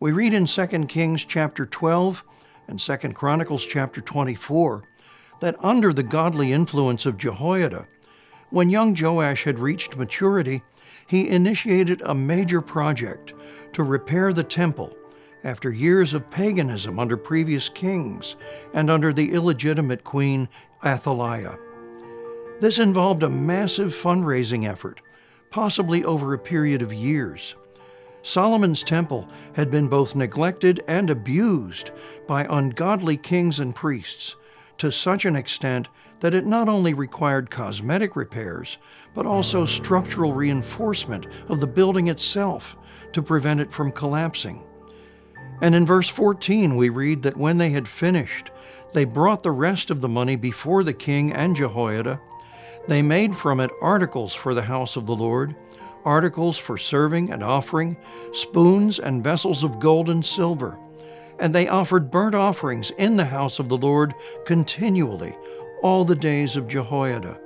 We read in 2 Kings chapter 12 and 2 Chronicles chapter 24 that under the godly influence of Jehoiada, when young Joash had reached maturity, he initiated a major project to repair the temple after years of paganism under previous kings and under the illegitimate queen Athaliah. This involved a massive fundraising effort, possibly over a period of years. Solomon's temple had been both neglected and abused by ungodly kings and priests to such an extent that it not only required cosmetic repairs, but also structural reinforcement of the building itself to prevent it from collapsing. And in verse 14 we read that when they had finished, they brought the rest of the money before the king and Jehoiada. They made from it articles for the house of the Lord, articles for serving and offering, spoons and vessels of gold and silver. And they offered burnt offerings in the house of the Lord continually, all the days of Jehoiada.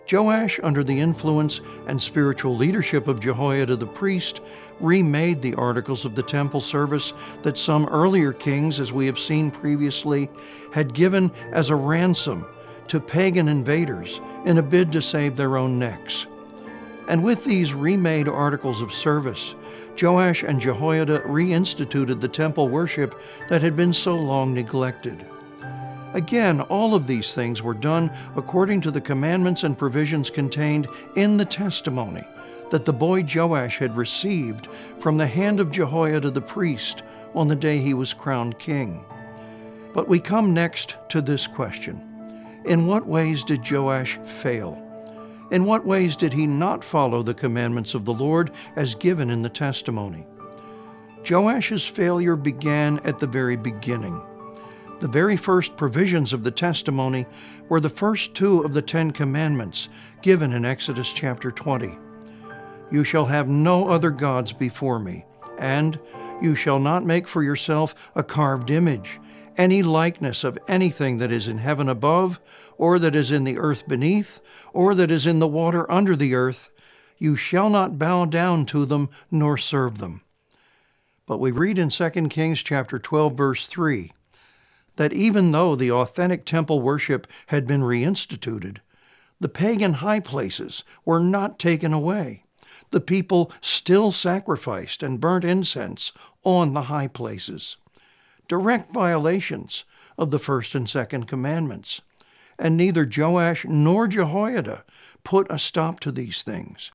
Joash, under the influence and spiritual leadership of Jehoiada the priest, remade the articles of the temple service that some earlier kings, as we have seen previously, had given as a ransom to pagan invaders in a bid to save their own necks. And with these remade articles of service, Joash and Jehoiada reinstituted the temple worship that had been so long neglected. Again, all of these things were done according to the commandments and provisions contained in the testimony that the boy Joash had received from the hand of Jehoiada the priest on the day he was crowned king. But we come next to this question. In what ways did Joash fail? In what ways did he not follow the commandments of the Lord as given in the testimony? Joash's failure began at the very beginning. The very first provisions of the testimony were the first two of the 10 commandments given in Exodus chapter 20. You shall have no other gods before me, and you shall not make for yourself a carved image, any likeness of anything that is in heaven above, or that is in the earth beneath, or that is in the water under the earth. You shall not bow down to them nor serve them. But we read in 2 Kings chapter 12, verse 3, that even though the authentic temple worship had been reinstituted, the pagan high places were not taken away. The people still sacrificed and burnt incense on the high places. Direct violations of the first and second commandments. And neither Joash nor Jehoiada put a stop to these things.